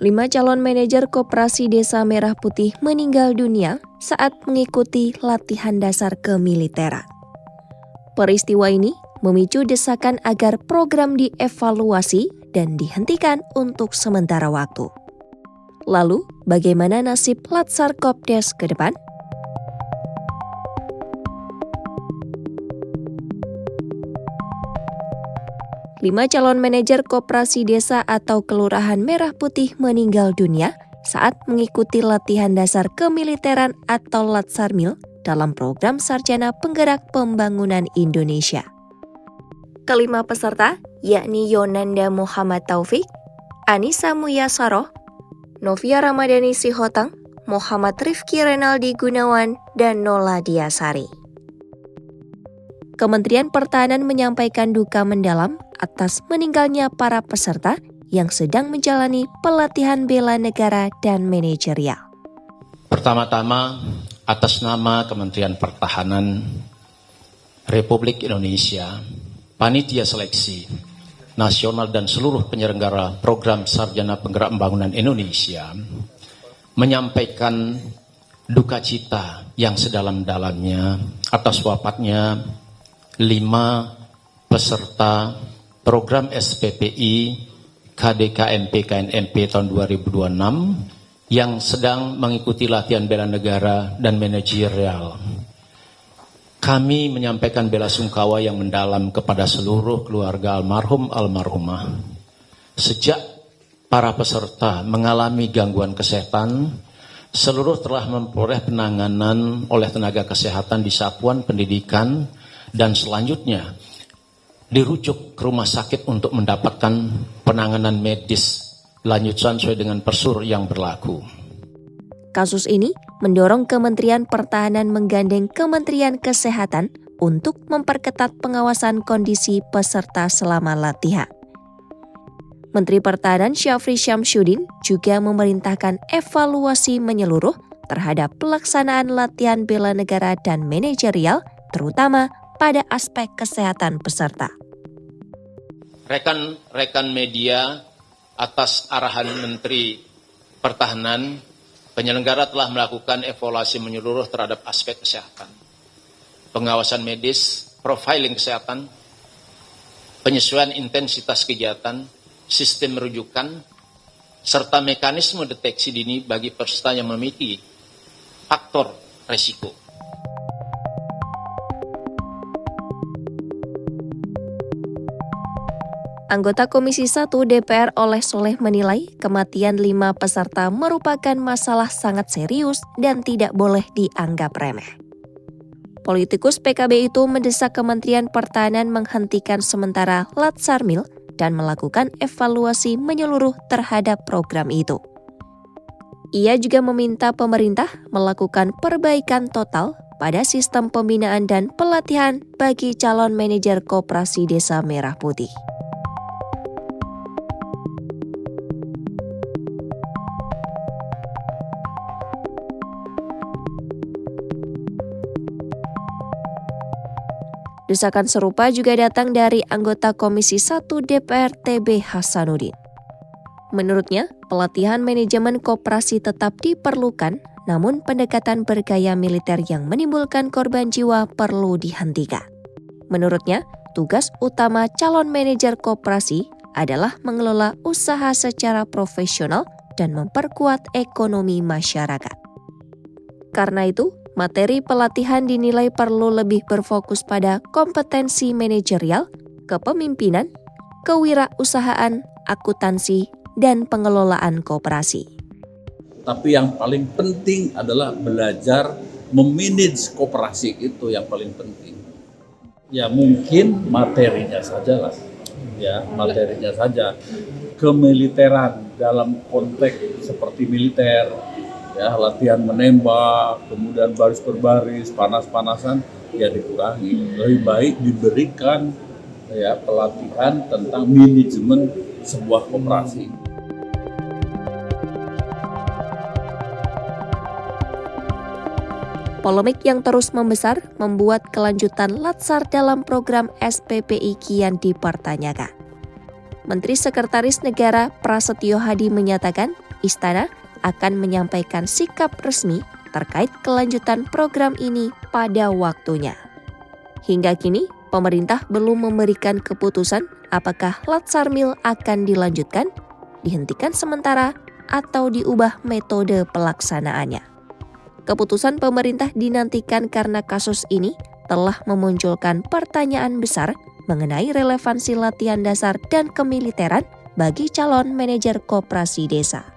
5 calon manajer Koperasi Desa Merah Putih meninggal dunia saat mengikuti latihan dasar kemiliteran. Peristiwa ini memicu desakan agar program dievaluasi dan dihentikan untuk sementara waktu. Lalu, bagaimana nasib Latsar Kopdes ke depan? Lima calon manajer Koperasi Desa atau Kelurahan Merah Putih meninggal dunia saat mengikuti latihan dasar kemiliteran atau Latsarmil dalam program Sarjana Penggerak Pembangunan Indonesia. Kelima peserta, yakni Yonanda Muhammad Taufik, Anissa Muyasaroh, Novia Ramadhani Sihotang, Muhammad Rifki Renaldi Gunawan, dan Nola Diasari. Kementerian Pertahanan menyampaikan duka mendalam atas meninggalnya para peserta yang sedang menjalani pelatihan bela negara dan manajerial. Pertama-tama, atas nama Kementerian Pertahanan Republik Indonesia, Panitia Seleksi Nasional dan seluruh penyelenggara program Sarjana Penggerak Pembangunan Indonesia menyampaikan duka cita yang sedalam-dalamnya atas wafatnya 5 peserta program SPPI KDKMP KNMP tahun 2026 yang sedang mengikuti latihan bela negara dan manajerial. Kami menyampaikan bela sungkawa yang mendalam kepada seluruh keluarga almarhum almarhumah. Sejak para peserta mengalami gangguan kesehatan, seluruh telah memperoleh penanganan oleh tenaga kesehatan di satuan pendidikan dan selanjutnya dirujuk ke rumah sakit untuk mendapatkan penanganan medis lanjutan sesuai dengan prosedur yang berlaku. Kasus ini mendorong Kementerian Pertahanan menggandeng Kementerian Kesehatan untuk memperketat pengawasan kondisi peserta selama latihan. Menteri Pertahanan Syafri Syamsuddin juga memerintahkan evaluasi menyeluruh terhadap pelaksanaan latihan bela negara dan manajerial, terutama pada aspek kesehatan peserta. Rekan-rekan media, atas arahan Menteri Pertahanan, penyelenggara telah melakukan evaluasi menyeluruh terhadap aspek kesehatan, pengawasan medis, profiling kesehatan, penyesuaian intensitas kegiatan, sistem rujukan, serta mekanisme deteksi dini bagi peserta yang memiliki faktor resiko. Anggota Komisi 1 DPR Oleh Soleh menilai kematian 5 peserta merupakan masalah sangat serius dan tidak boleh dianggap remeh. Politikus PKB itu mendesak Kementerian Pertahanan menghentikan sementara Latsarmil dan melakukan evaluasi menyeluruh terhadap program itu. Ia juga meminta pemerintah melakukan perbaikan total pada sistem pembinaan dan pelatihan bagi calon manajer Koperasi Desa Merah Putih. Desakan serupa juga datang dari anggota Komisi 1 DPR TB Hasanuddin. Menurutnya, pelatihan manajemen koperasi tetap diperlukan, namun pendekatan bergaya militer yang menimbulkan korban jiwa perlu dihentikan. Menurutnya, tugas utama calon manajer koperasi adalah mengelola usaha secara profesional dan memperkuat ekonomi masyarakat. Karena itu, materi pelatihan dinilai perlu lebih berfokus pada kompetensi manajerial, kepemimpinan, kewirausahaan, akuntansi, dan pengelolaan koperasi. Tapi yang paling penting adalah belajar memanage koperasi, itu yang paling penting. Ya mungkin materinya saja lah, ya materinya saja. Kemiliteran dalam konteks seperti militer, ya latihan menembak, kemudian baris per baris, panas-panasan, ya dikurangi. Lebih baik diberikan ya pelatihan tentang manajemen sebuah koperasi. Polemik yang terus membesar membuat kelanjutan Latsar dalam program SPPI kian dipertanyakan. Menteri Sekretaris Negara Prasetyo Hadi menyatakan Istana akan menyampaikan sikap resmi terkait kelanjutan program ini pada waktunya. Hingga kini, pemerintah belum memberikan keputusan apakah Latsarmil akan dilanjutkan, dihentikan sementara, atau diubah metode pelaksanaannya. Keputusan pemerintah dinantikan karena kasus ini telah memunculkan pertanyaan besar mengenai relevansi latihan dasar dan kemiliteran bagi calon manajer koperasi desa.